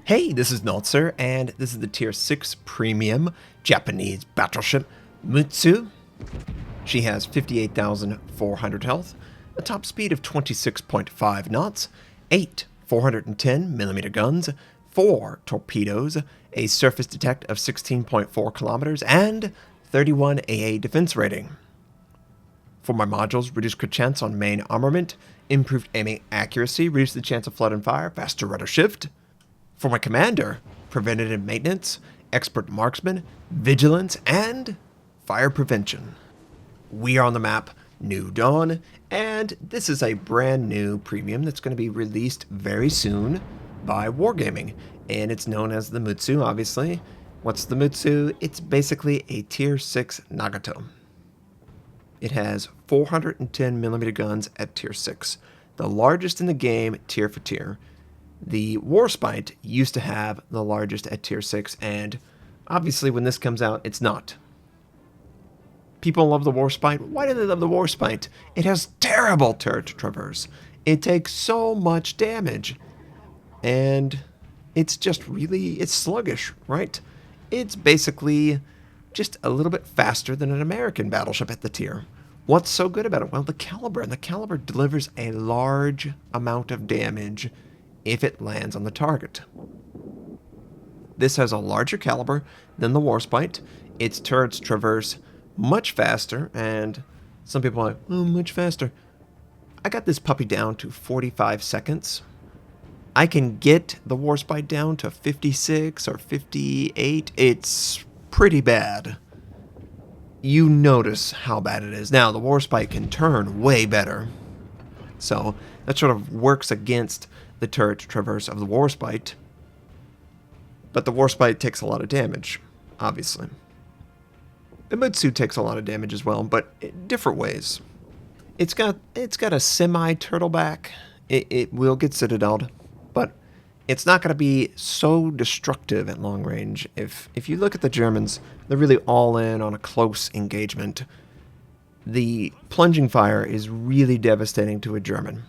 Hey, this is Notser, and this is the Tier 6 Premium Japanese Battleship Mutsu. She has 58,400 health, a top speed of 26.5 knots, 8 410mm guns, 4 torpedoes, a surface detect of 16.4 kilometers, and 31 AA defense rating. For my modules, reduced crit chance on main armament, improved aiming accuracy, reduced the chance of flood and fire, faster rudder shift. For my commander, preventative maintenance, expert marksman, vigilance, and fire prevention. We are on the map New Dawn, and this is a brand new premium that's going to be released very soon by Wargaming, and it's known as the Mutsu, obviously. What's the Mutsu? It's basically a Tier 6 Nagato. It has 410mm guns at Tier 6, the largest in the game tier for tier. The Warspite used to have the largest at Tier 6, and obviously when this comes out, it's not. People love the Warspite. Why do they love the Warspite? It has terrible turret traverse. It takes so much damage. And it's just really, it's sluggish, right? It's basically just a little bit faster than an American battleship at the tier. What's so good about it? Well, the caliber. And the caliber delivers a large amount of damage if it lands on the target. This has a larger caliber than the Warspite. Its turrets traverse much faster, and some people are like, oh, much faster. I got this puppy down to 45 seconds. I can get the Warspite down to 56 or 58. It's pretty bad. You notice how bad it is. Now, the Warspite can turn way better. So that sort of works against the turret traverse of the Warspite. But the Warspite takes a lot of damage, obviously. The Mutsu takes a lot of damage as well, but in different ways. It's got a semi-turtleback. It will get citadeled, but it's not going to be so destructive at long range. If you look at the Germans, they're really all in on a close engagement. The plunging fire is really devastating to a German.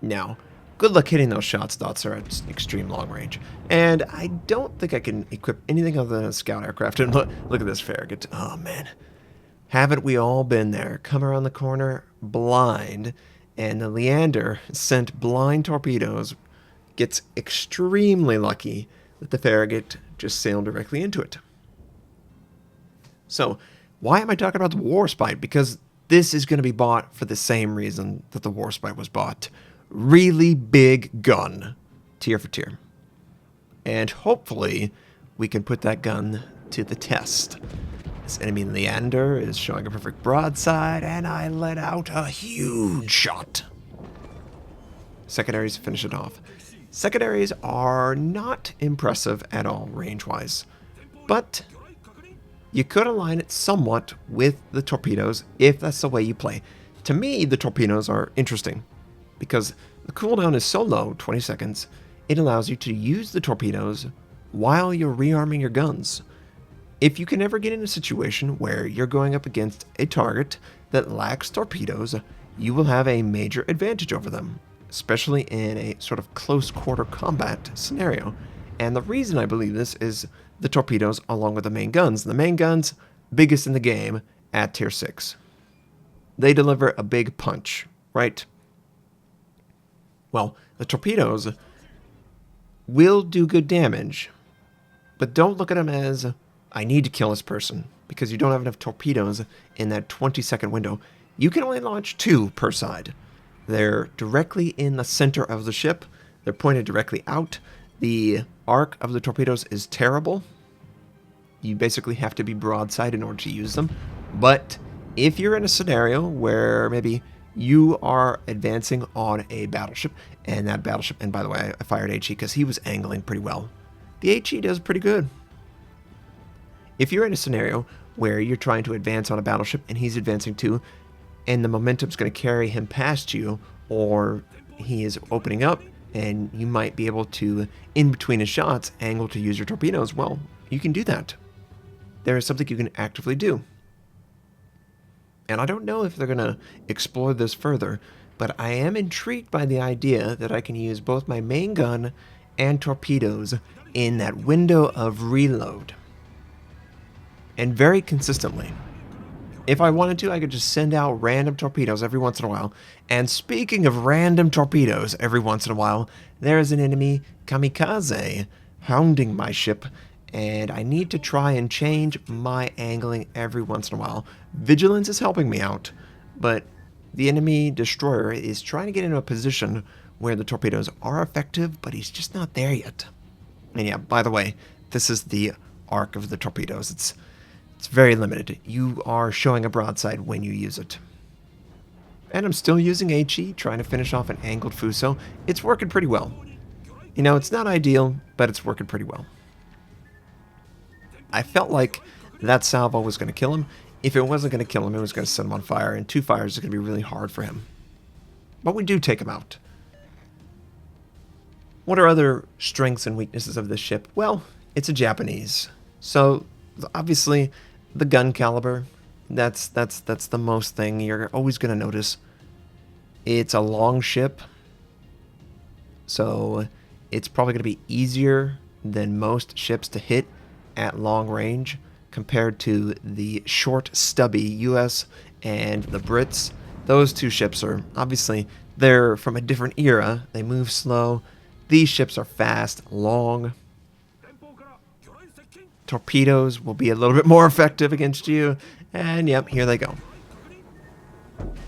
Now, good luck hitting those shots, Notser, at extreme long range. And I don't think I can equip anything other than a scout aircraft. And look at this Farragut. Oh, man. Haven't we all been there? Come around the corner blind, and the Leander sent blind torpedoes, gets extremely lucky that the Farragut just sailed directly into it. So, why am I talking about the Warspite? Because this is going to be bought for the same reason that the Warspite was bought. Really big gun, tier for tier. And hopefully, we can put that gun to the test. This enemy Leander is showing a perfect broadside, and I let out a huge shot. Secondaries finish it off. Secondaries are not impressive at all, range-wise. But you could align it somewhat with the torpedoes if that's the way you play. To me, the torpedoes are interesting, because the cooldown is so low, 20 seconds, it allows you to use the torpedoes while you're rearming your guns. If you can ever get in a situation where you're going up against a target that lacks torpedoes, you will have a major advantage over them, especially in a sort of close quarter combat scenario. And the reason I believe this is the torpedoes along with the main guns. The main guns, biggest in the game at tier 6. They deliver a big punch, right? Well, the torpedoes will do good damage, but don't look at them as, I need to kill this person, because you don't have enough torpedoes in that 20-second window. You can only launch 2 per side. They're directly in the center of the ship. They're pointed directly out. The arc of the torpedoes is terrible. You basically have to be broadside in order to use them. But if you're in a scenario where maybe you are advancing on a battleship, and that battleship, and by the way, I fired HE because he was angling pretty well. The HE does pretty good. If you're in a scenario where you're trying to advance on a battleship and he's advancing too, and the momentum's going to carry him past you, or he is opening up, and you might be able to, in between his shots, angle to use your torpedoes, well, you can do that. There is something you can actively do. And I don't know if they're going to explore this further, but I am intrigued by the idea that I can use both my main gun and torpedoes in that window of reload. And very consistently. If I wanted to, I could just send out random torpedoes every once in a while. And speaking of random torpedoes every once in a while, there is an enemy kamikaze hounding my ship, and I need to try and change my angling every once in a while. Vigilance is helping me out, but the enemy destroyer is trying to get into a position where the torpedoes are effective, but he's just not there yet. And yeah, by the way, this is the arc of the torpedoes. It's very limited. You are showing a broadside when you use it. And I'm still using HE, trying to finish off an angled Fuso. It's working pretty well. You know, it's not ideal, but it's working pretty well. I felt like that salvo was going to kill him. If it wasn't going to kill him, it was going to set him on fire, and 2 fires is going to be really hard for him. But we do take him out. What are other strengths and weaknesses of this ship? Well, it's a Japanese. So, obviously, the gun caliber, that's the most thing you're always going to notice. It's a long ship, so it's probably going to be easier than most ships to hit at long range compared to the short, stubby US and the Brits. Those 2 ships are, obviously, they're from a different era. They move slow. These ships are fast, long. Torpedoes will be a little bit more effective against you. And yep, here they go.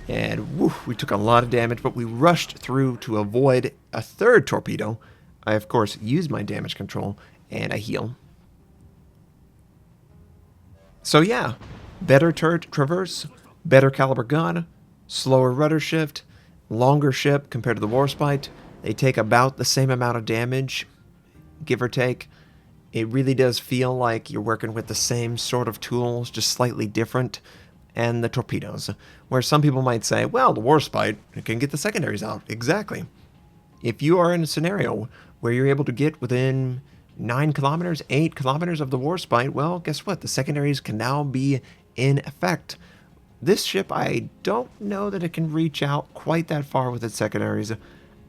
And woo, we took a lot of damage, but we rushed through to avoid a 3rd torpedo. I, of course, used my damage control, and I heal. So yeah, better turret traverse, better caliber gun, slower rudder shift, longer ship compared to the Warspite. They take about the same amount of damage, give or take. It really does feel like you're working with the same sort of tools, just slightly different. And the torpedoes, where some people might say, well, the Warspite can get the secondaries out. Exactly. If you are in a scenario where you're able to get within 9 kilometers, 8 kilometers of the Warspite, well, guess what? The secondaries can now be in effect. This ship, I don't know that it can reach out quite that far with its secondaries.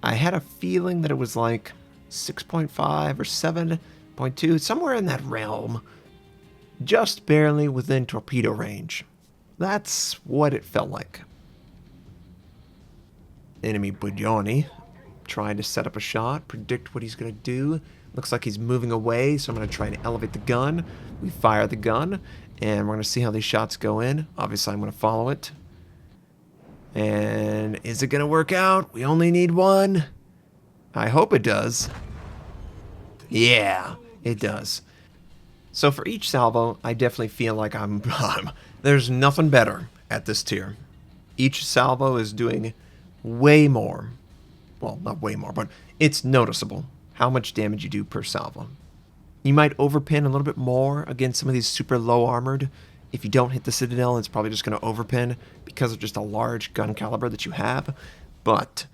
I had a feeling that it was like 6.5 or 7.2, somewhere in that realm. Just barely within torpedo range. That's what it felt like. Enemy Buglioni trying to set up a shot, predict what he's going to do. Looks like he's moving away, so I'm going to try and elevate the gun. We fire the gun, and we're going to see how these shots go in. Obviously, I'm going to follow it. And is it going to work out? We only need 1. I hope it does. Yeah, it does. So for each salvo, I definitely feel like there's nothing better at this tier. Each salvo is doing way more. Well, not way more, but it's noticeable how much damage you do per salvo. You might overpin a little bit more against some of these super low armored. If you don't hit the Citadel, it's probably just going to overpin because of just a large gun caliber that you have. But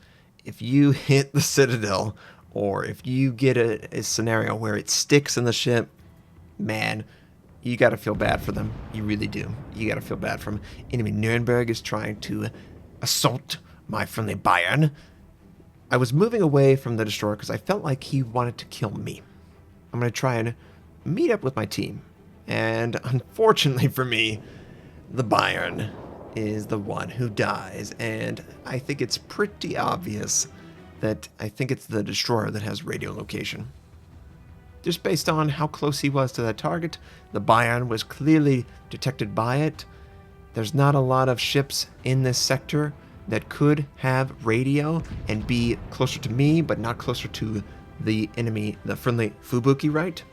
if you hit the Citadel, or if you get a scenario where it sticks in the ship, man, you got to feel bad for them. You really do. You got to feel bad for them. Enemy Nuremberg is trying to assault my friendly Bayern. I was moving away from the destroyer because I felt like he wanted to kill me. I'm going to try and meet up with my team. And unfortunately for me, the Bayern is the one who dies. And I think it's pretty obvious that I think it's the destroyer that has radio location. Just based on how close he was to that target, the Bayern was clearly detected by it. There's not a lot of ships in this sector that could have radio and be closer to me, but not closer to the enemy, the friendly Fubuki, right?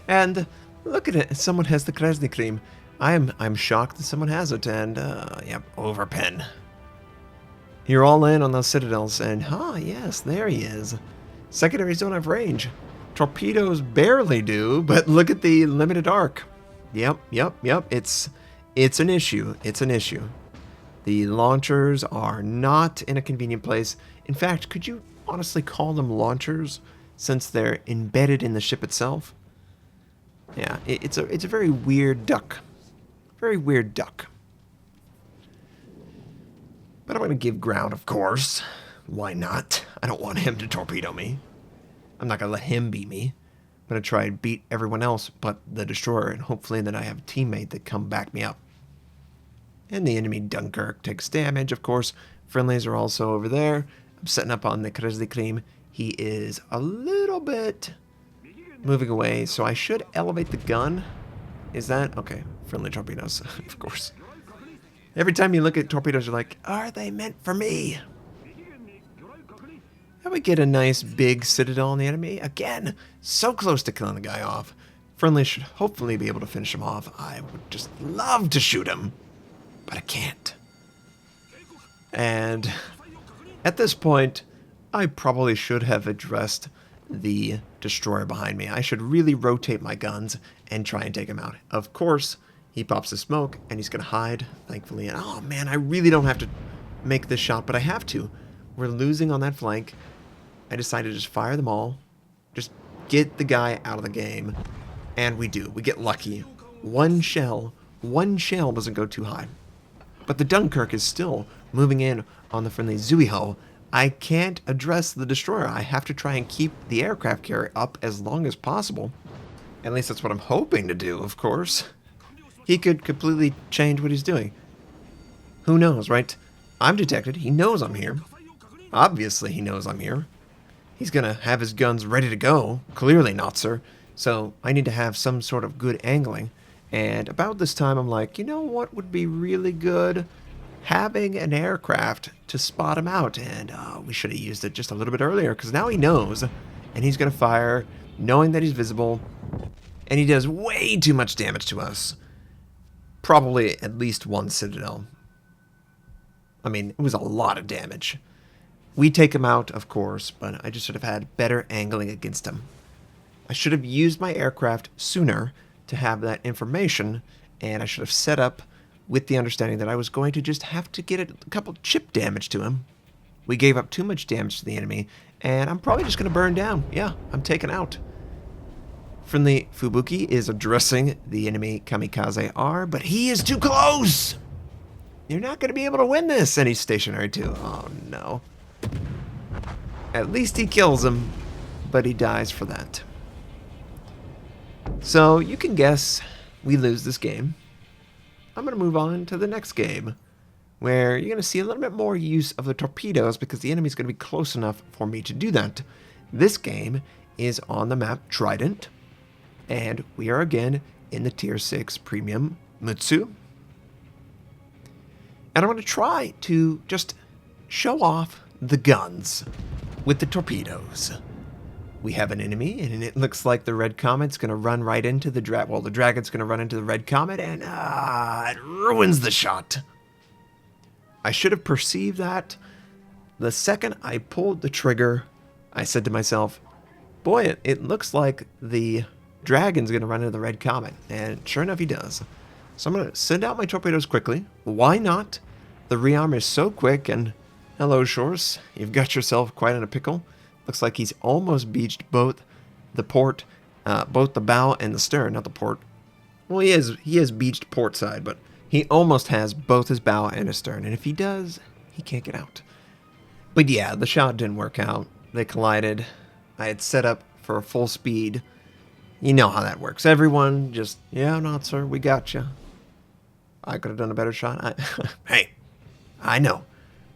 And look at it, someone has the Krasny Cream. I'm shocked that someone has it, and yep, overpin. You're all in on those citadels, and yes, there he is. Secondaries don't have range. Torpedoes barely do, but look at the limited arc. Yep. It's an issue. It's an issue. The launchers are not in a convenient place. In fact, could you honestly call them launchers since they're embedded in the ship itself? Yeah, it's a very weird duck. Very weird duck. But I'm going to give ground, of course. Why not? I don't want him to torpedo me. I'm not going to let him beat me. I'm going to try and beat everyone else but the destroyer, and hopefully then I have a teammate that come back me up. And the enemy Dunkirk takes damage, of course. Friendlies are also over there. I'm setting up on the Kreuzlikrim. He is a little bit moving away, so I should elevate the gun. Is that? Okay, friendly torpedoes, of course. Every time you look at torpedoes, you're like, are they meant for me? And we get a nice big citadel on the enemy. Again, so close to killing the guy off. Friendly should hopefully be able to finish him off. I would just love to shoot him, but I can't. And at this point, I probably should have addressed the destroyer behind me. I should really rotate my guns and try and take him out. Of course, he pops the smoke and he's going to hide, thankfully. And oh man, I really don't have to make this shot, but I have to. We're losing on that flank. I decided to just fire them all. Just get the guy out of the game. And we do. We get lucky. One shell doesn't go too high. But the Dunkirk is still moving in on the friendly Zuiho. I can't address the destroyer. I have to try and keep the aircraft carrier up as long as possible. At least that's what I'm hoping to do, of course. He could completely change what he's doing. Who knows, right? I'm detected. He knows I'm here. Obviously, he knows I'm here. He's going to have his guns ready to go. Clearly not, sir. So I need to have some sort of good angling. And about this time, I'm like, you know what would be really good? Having an aircraft to spot him out. And we should have used it just a little bit earlier, because now he knows. And he's going to fire, knowing that he's visible. And he does way too much damage to us. Probably at least one citadel. I mean, it was a lot of damage. We take him out, of course, but I just should have had better angling against him. I should have used my aircraft sooner to have that information, and I should have set up with the understanding that I was going to just have to get a couple chip damage to him. We gave up too much damage to the enemy, and I'm probably just going to burn down. Yeah, I'm taken out. Friendly Fubuki is addressing the enemy Kamikaze R, but he is too close! You're not going to be able to win this! And he's stationary too. Oh, no. At least he kills him, but he dies for that. So you can guess we lose this game. I'm going to move on to the next game, where you're going to see a little bit more use of the torpedoes because the enemy's going to be close enough for me to do that. This game is on the map Trident, and we are again in the Tier 6 Premium Mutsu. And I'm going to try to just show off the guns with the torpedoes. We have an enemy, and it looks like the red comet's going to run right into the dragon. Well, the dragon's going to run into the red comet, and it ruins the shot. I should have perceived that. The second I pulled the trigger, I said to myself, boy, it looks like the dragon's going to run into the red comet. And sure enough, he does. So I'm going to send out my torpedoes quickly. Why not? The rearm is so quick, and hello, Shores. You've got yourself quite in a pickle. Looks like he's almost beached both the port, both the bow and the stern, not the port. Well, he has beached port side, but he almost has both his bow and his stern. And if he does, he can't get out. But yeah, the shot didn't work out. They collided. I had set up for full speed. You know how that works. Everyone just, yeah, Notser, we got you. I could have done a better shot. Hey, I know.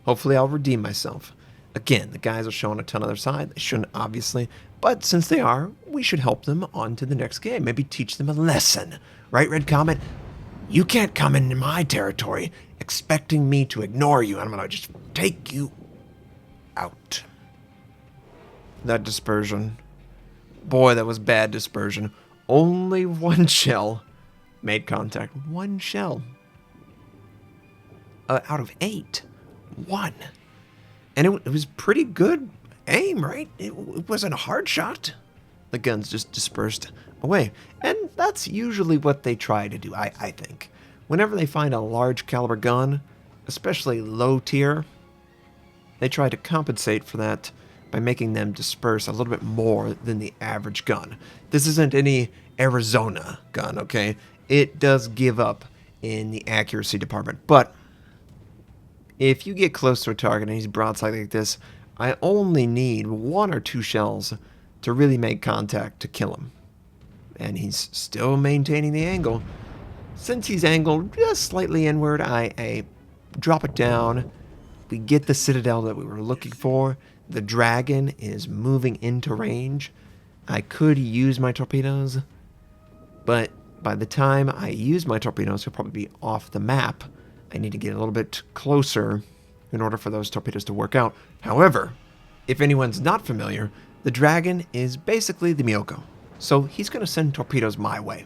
Hopefully I'll redeem myself. Again, the guys are showing a ton on their side. They shouldn't, obviously. But since they are, we should help them on to the next game. Maybe teach them a lesson. Right, Red Comet? You can't come into my territory expecting me to ignore you. I'm going to just take you out. That dispersion. Boy, that was bad dispersion. Only one shell made contact. One shell. Out of 8. 1. And it was pretty good aim, right? It wasn't a hard shot. The guns just dispersed away. And that's usually what they try to do, I think. Whenever they find a large caliber gun, especially low tier, they try to compensate for that by making them disperse a little bit more than the average gun. This isn't any Arizona gun, okay? It does give up in the accuracy department, but if you get close to a target and he's broadside like this, I only need 1 or 2 shells to really make contact to kill him. And he's still maintaining the angle. Since he's angled just slightly inward, I drop it down. We get the citadel that we were looking for. The dragon is moving into range. I could use my torpedoes, but by the time I use my torpedoes, he'll probably be off the map. I need to get a little bit closer in order for those torpedoes to work out. However, if anyone's not familiar, the dragon is basically the Miyoko. So he's going to send torpedoes my way.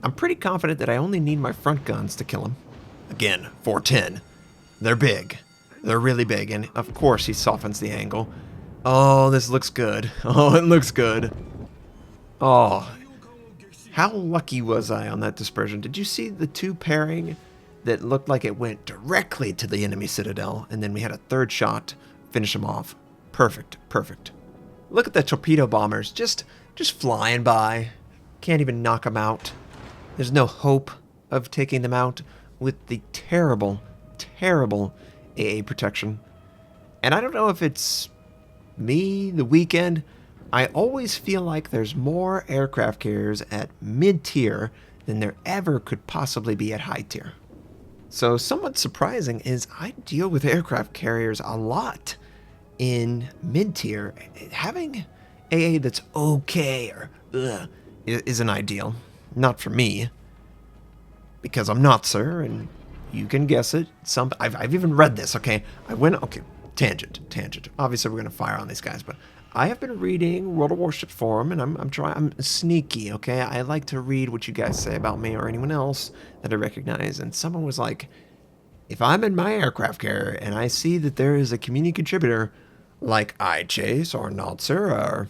I'm pretty confident that I only need my front guns to kill him. Again, 410. They're big. They're really big. And of course he softens the angle. Oh, this looks good. Oh, it looks good. Oh, how lucky was I on that dispersion? Did you see the two pairing that looked like it went directly to the enemy citadel? And then we had a third shot, finish them off. Perfect, perfect. Look at the torpedo bombers just flying by. Can't even knock them out. There's no hope of taking them out with the terrible, terrible AA protection. And I don't know if it's me, the weekend. I always feel like there's more aircraft carriers at mid-tier than there ever could possibly be at high tier. So somewhat surprising is I deal with aircraft carriers a lot in mid-tier. Having AA that's okay or isn't ideal. Not for me. Because I'm Notser, and you can guess it. I've even read this, okay? Tangent. Obviously, we're going to fire on these guys, but I have been reading World of Warships forum, and I'm sneaky, okay? I like to read what you guys say about me or anyone else that I recognize, and someone was like, if I'm in my aircraft carrier and I see that there is a community contributor like iChase or Notser or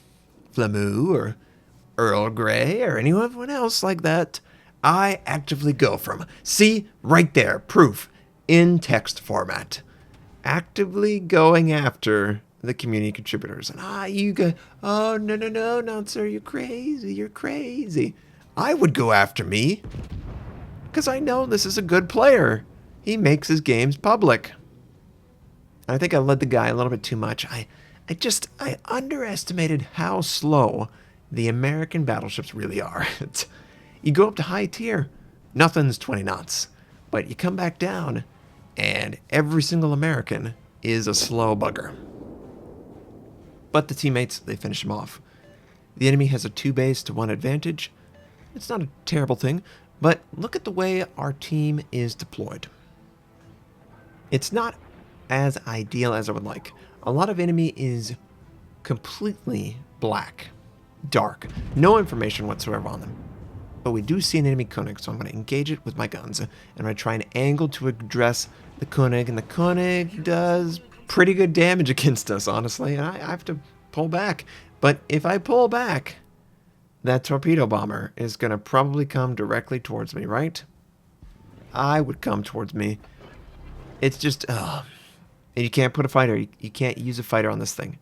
Flamu or Earl Grey or anyone else like that, I actively go from. See, right there, proof, in text format. Actively going after the community contributors. And you go, oh, no, Notser, you're crazy. I would go after me, because I know this is a good player. He makes his games public. I think I led the guy a little bit too much. I underestimated how slow the American battleships really are. You go up to high tier, nothing's 20 knots. But you come back down, and every single American is a slow bugger. But the teammates, they finish him off. The enemy has a 2-base-to-1 advantage. It's not a terrible thing, but look at the way our team is deployed. It's not as ideal as I would like. A lot of enemy is completely black, dark, no information whatsoever on them. But we do see an enemy Koenig, so I'm going to engage it with my guns. And I'm going to try and angle to address the Koenig. And the Koenig does pretty good damage against us, honestly. And I have to pull back. But if I pull back, that torpedo bomber is going to probably come directly towards me, right? I would come towards me. It's just, you can't put a fighter. You can't use a fighter on this thing.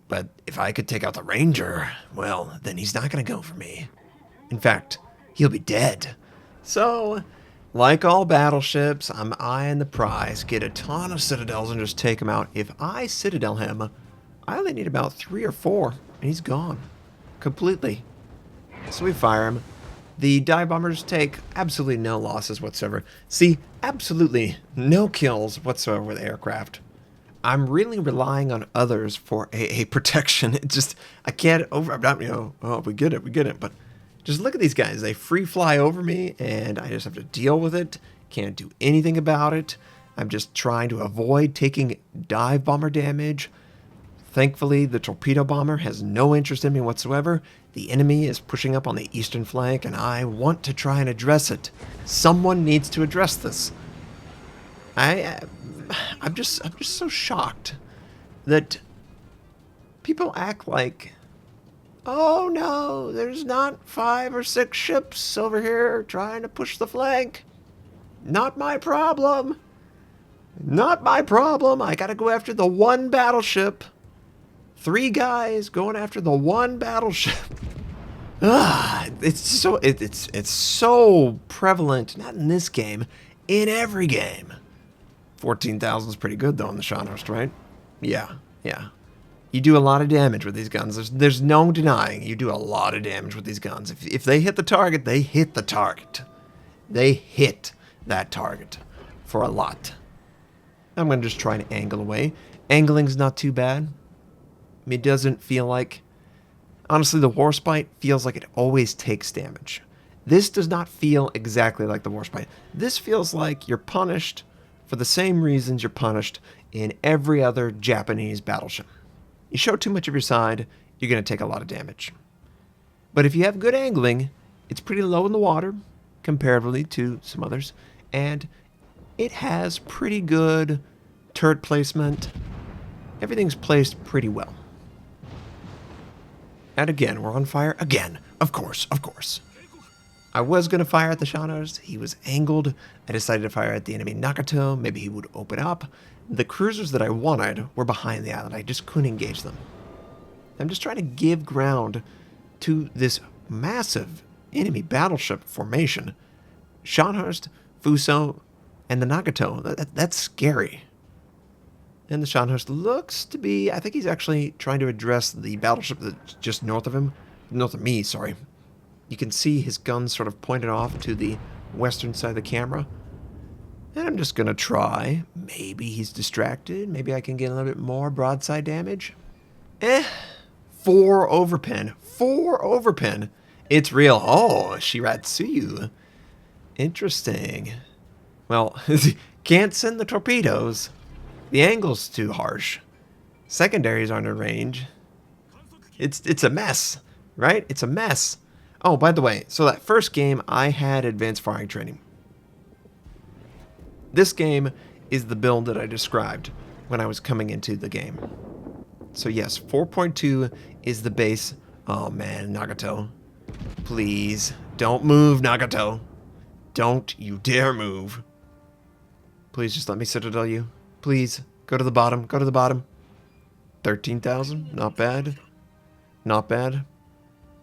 But if I could take out the Ranger, well, then he's not going to go for me. In fact, he'll be dead. So, like all battleships, I'm eyeing the prize, get a ton of citadels and just take him out. If I citadel him, I only need about 3 or 4, and he's gone. Completely. So we fire him. The dive bombers take absolutely no losses whatsoever. See, absolutely no kills whatsoever with aircraft. I'm really relying on others for AA protection. It just, I can't I'm not, we get it, but just look at these guys. They free fly over me, and I just have to deal with it. Can't do anything about it. I'm just trying to avoid taking dive bomber damage. Thankfully, the torpedo bomber has no interest in me whatsoever. The enemy is pushing up on the eastern flank, and I want to try and address it. Someone needs to address this. I'm just so shocked that people act like, oh no, there's not 5 or 6 ships over here trying to push the flank. Not my problem. Not my problem. I gotta go after the one battleship. 3 guys going after the one battleship. It's so prevalent, not in this game, in every game. 14,000 is pretty good though on the Shawnost, right? Yeah. You do a lot of damage with these guns. There's no denying you do a lot of damage with these guns. If they hit the target, they hit the target. They hit that target for a lot. I'm going to just try and angle away. Angling's not too bad. It doesn't feel like... Honestly, the Warspite feels like it always takes damage. This does not feel exactly like the Warspite. This feels like you're punished for the same reasons you're punished in every other Japanese battleship. You show too much of your side, you're going to take a lot of damage. But if you have good angling, it's pretty low in the water, comparatively to some others, and it has pretty good turret placement. Everything's placed pretty well. And again, we're on fire again. Of course, of course. I was going to fire at the Shanos. He was angled. I decided to fire at the enemy Nagato. Maybe he would open up. The cruisers that I wanted were behind the island. I just couldn't engage them. I'm just trying to give ground to this massive enemy battleship formation. Scharnhorst, Fuso, and the Nagato. That's scary. And the Scharnhorst looks to be... I think he's actually trying to address the battleship that's just north of him. North of me, sorry. You can see his guns sort of pointed off to the western side of the camera. And I'm just going to try. Maybe he's distracted. Maybe I can get a little bit more broadside damage. 4 overpin. 4 overpin. It's real. Oh, Shiratsuyu. Interesting. Well, can't send the torpedoes. The angle's too harsh. Secondaries aren't in range. It's a mess, right? It's a mess. Oh, by the way, so that first game, I had advanced firing training. This game is the build that I described when I was coming into the game. So yes, 4.2 is the base. Oh man, Nagato. Please, don't move, Nagato. Don't you dare move. Please just let me Citadel you. Please, go to the bottom, go to the bottom. 13,000, not bad. Not bad.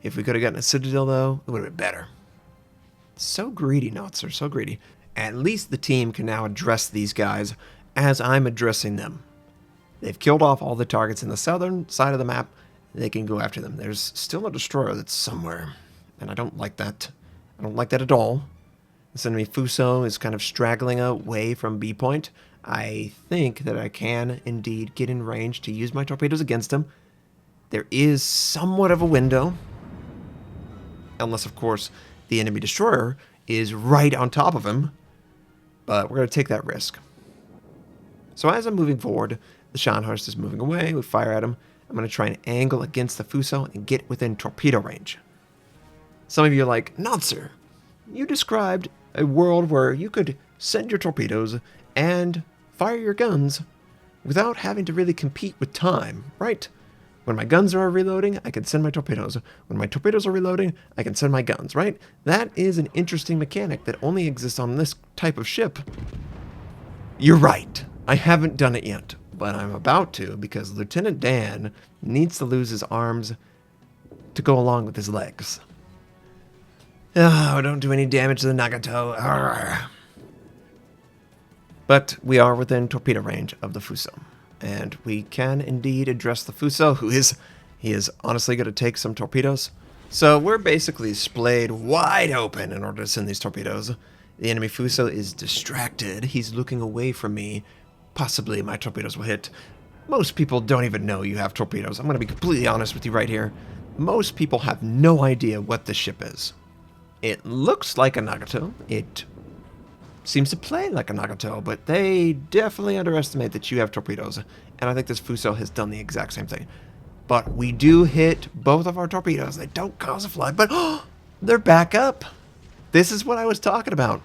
If we could have gotten a Citadel, though, it would have been better. So greedy, Notser, so greedy. At least the team can now address these guys as I'm addressing them. They've killed off all the targets in the southern side of the map. They can go after them. There's still a destroyer that's somewhere, and I don't like that. I don't like that at all. This enemy Fuso is kind of straggling away from B point. I think that I can indeed get in range to use my torpedoes against him. There is somewhat of a window. Unless, of course, the enemy destroyer is right on top of him. But we're going to take that risk. So as I'm moving forward, the Scharnhorst is moving away. We fire at him. I'm going to try and angle against the Fuso and get within torpedo range. Some of you are like, Notser, you described a world where you could send your torpedoes and fire your guns without having to really compete with time, right? When my guns are reloading, I can send my torpedoes. When my torpedoes are reloading, I can send my guns, right? That is an interesting mechanic that only exists on this type of ship. You're right. I haven't done it yet, but I'm about to because Lieutenant Dan needs to lose his arms to go along with his legs. Oh, don't do any damage to the Nagato. Arrgh. But we are within torpedo range of the Fuso. And we can indeed address the Fuso, he is honestly going to take some torpedoes. So we're basically splayed wide open in order to send these torpedoes. The enemy Fuso is distracted. He's looking away from me. Possibly my torpedoes will hit. Most people don't even know you have torpedoes. I'm going to be completely honest with you right here. Most people have no idea what this ship is. It looks like a Nagato. It seems to play like a Nagato, but they definitely underestimate that you have torpedoes. And I think this Fuso has done the exact same thing. But we do hit both of our torpedoes. They don't cause a flood, but they're back up. This is what I was talking about.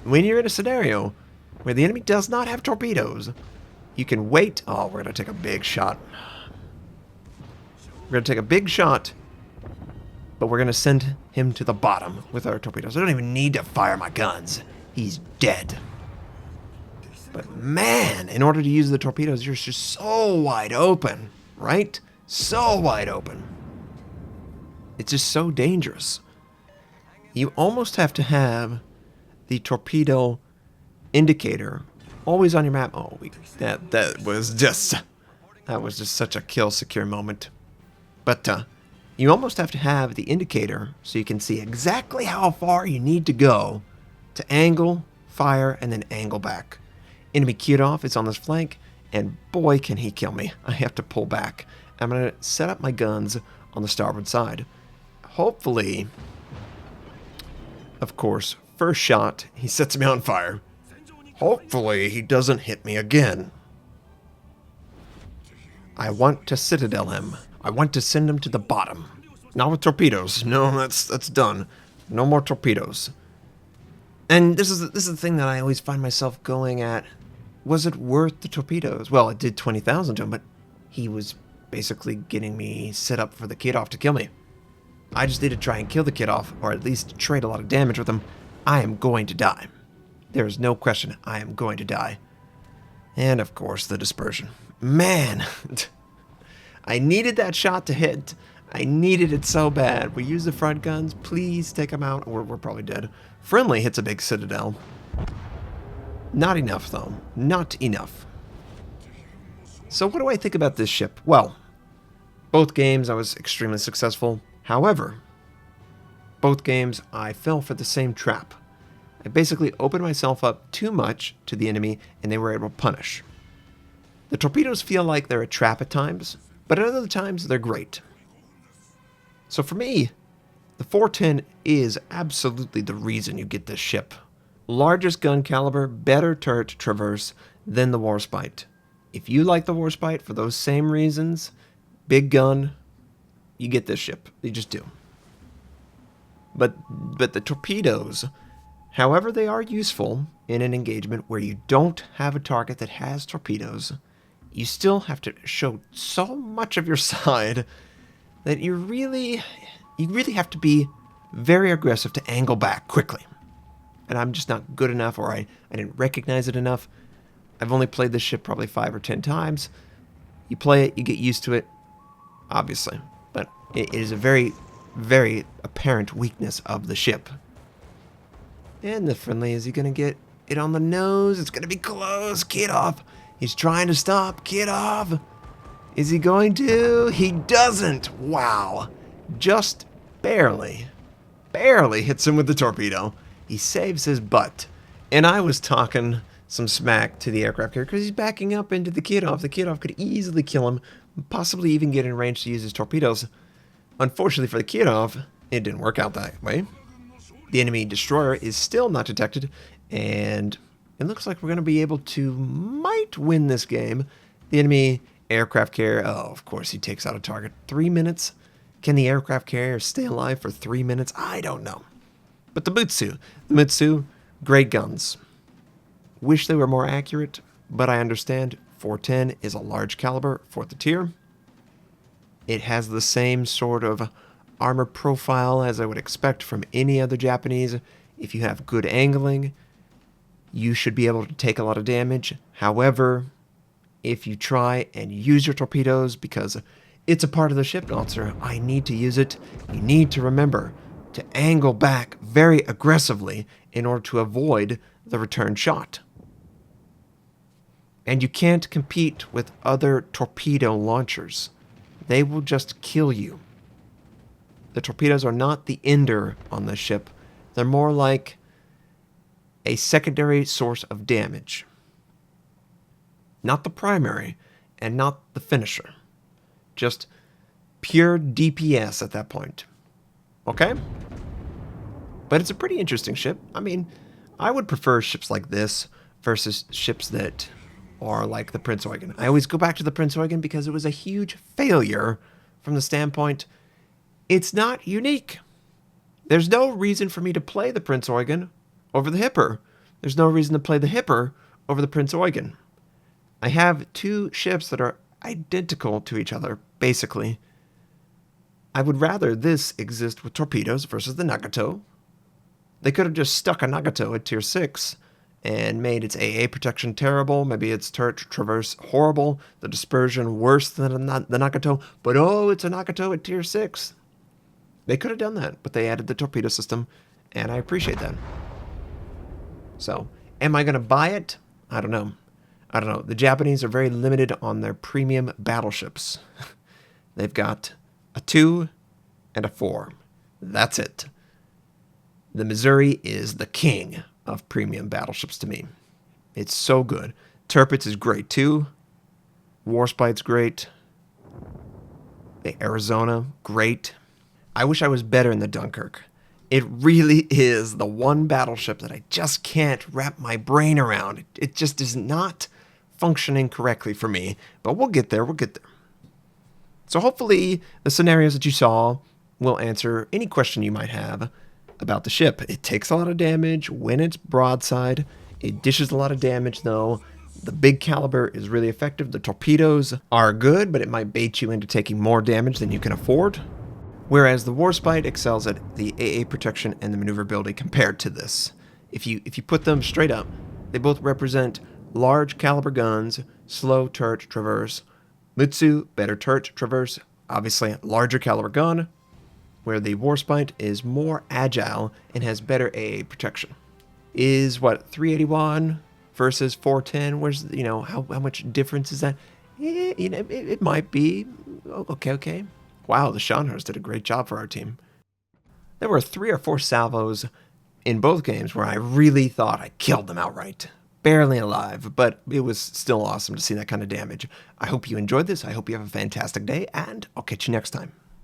When you're in a scenario where the enemy does not have torpedoes, you can wait. Oh, we're going to take a big shot. We're going to take a big shot, but we're going to send him to the bottom with our torpedoes. I don't even need to fire my guns. He's dead. But man, in order to use the torpedoes, you're just so wide open, right? So wide open. It's just so dangerous. You almost have to have the torpedo indicator always on your map. Oh, that was just That was just such a kill secure moment. But you almost have to have the indicator so you can see exactly how far you need to go to angle, fire, and then angle back. Enemy queued off is on this flank, and boy can he kill me. I have to pull back. I'm going to set up my guns on the starboard side. Hopefully, of course, first shot, he sets me on fire. Hopefully he doesn't hit me again. I want to citadel him. I want to send him to the bottom. Not with torpedoes. No, that's done. No more torpedoes. And this is the thing that I always find myself going at. Was it worth the torpedoes? Well, it did 20,000 to him, but he was basically getting me set up for the kid off to kill me. I just need to try and kill the kid off, or at least trade a lot of damage with him. I am going to die. There is no question I am going to die. And of course, the dispersion. Man, I needed that shot to hit. I needed it so bad. We use the front guns. Please take them out, or we're probably dead. Friendly hits a big citadel. Not enough, though. Not enough. So what do I think about this ship? Well, both games I was extremely successful. However, both games I fell for the same trap. I basically opened myself up too much to the enemy, and they were able to punish. The torpedoes feel like they're a trap at times, but at other times they're great. So for me, the 410 is absolutely the reason you get this ship. Largest gun caliber, better turret traverse than the Warspite. If you like the Warspite for those same reasons, big gun, you get this ship. You just do. But the torpedoes, however they are useful in an engagement where you don't have a target that has torpedoes, you still have to show so much of your side that you really have to be very aggressive to angle back quickly. And I'm just not good enough, or I didn't recognize it enough. I've only played this ship probably 5 or 10 times. You play it, you get used to it, obviously. But it is a very, very apparent weakness of the ship. And the friendly, is he going to get it on the nose? It's going to be close. Kid off. He's trying to stop. Kid off. Is he going to? He doesn't. Wow. Just barely hits him with the torpedo. He saves his butt. And I was talking some smack to the aircraft carrier because he's backing up into the kid off. The kid off could easily kill him, possibly even get in range to use his torpedoes. Unfortunately for the kid off, it didn't work out that way. The enemy destroyer is still not detected, and it looks like we're going to be able to might win this game. The enemy aircraft carrier, oh, of course, he takes out a target. 3 minutes? Can the aircraft carrier stay alive for 3 minutes? I don't know. But the Mutsu, great guns. Wish they were more accurate, but I understand 410 is a large caliber, 4th tier. It has the same sort of armor profile as I would expect from any other Japanese. If you have good angling, you should be able to take a lot of damage. However, if you try and use your torpedoes, because it's a part of the ship, Notser, I need to use it. You need to remember to angle back very aggressively in order to avoid the return shot. And you can't compete with other torpedo launchers. They will just kill you. The torpedoes are not the ender on the ship. They're more like a secondary source of damage. Not the primary, and not the finisher. Just pure DPS at that point. Okay? But it's a pretty interesting ship. I mean, I would prefer ships like this versus ships that are like the Prince Eugen. I always go back to the Prince Eugen because it was a huge failure from the standpoint it's not unique. There's no reason for me to play the Prince Eugen over the Hipper. There's no reason to play the Hipper over the Prince Eugen. I have two ships that are identical to each other, basically. I would rather this exist with torpedoes versus the Nagato. They could have just stuck a Nagato at tier 6 and made its AA protection terrible, maybe its turret traverse horrible, the dispersion worse than the Nagato, but oh, it's a Nagato at tier 6. They could have done that, but they added the torpedo system, and I appreciate that. So, am I going to buy it? I don't know. I don't know. The Japanese are very limited on their premium battleships. They've got a 2 and a 4. That's it. The Missouri is the king of premium battleships to me. It's so good. Tirpitz is great too. Warspite's great. The Arizona, great. I wish I was better in the Dunkirk. It really is the one battleship that I just can't wrap my brain around. It just is not functioning correctly for me. But we'll get there, we'll get there. So hopefully the scenarios that you saw will answer any question you might have about the ship. It takes a lot of damage when it's broadside. It dishes a lot of damage though. The big caliber is really effective. The torpedoes are good, but it might bait you into taking more damage than you can afford. Whereas the Warspite excels at the AA protection and the maneuverability compared to this. If you put them straight up, they both represent large caliber guns, slow turret traverse. Mutsu, better turret traverse, obviously larger caliber gun, where the Warspite is more agile and has better AA protection. Is what, 381 versus 410? Where's, how much difference is that? It might be. Okay. Wow, the Scharnhorst did a great job for our team. There were 3 or 4 salvos in both games where I really thought I killed them outright. Barely alive, but it was still awesome to see that kind of damage. I hope you enjoyed this. I hope you have a fantastic day, and I'll catch you next time.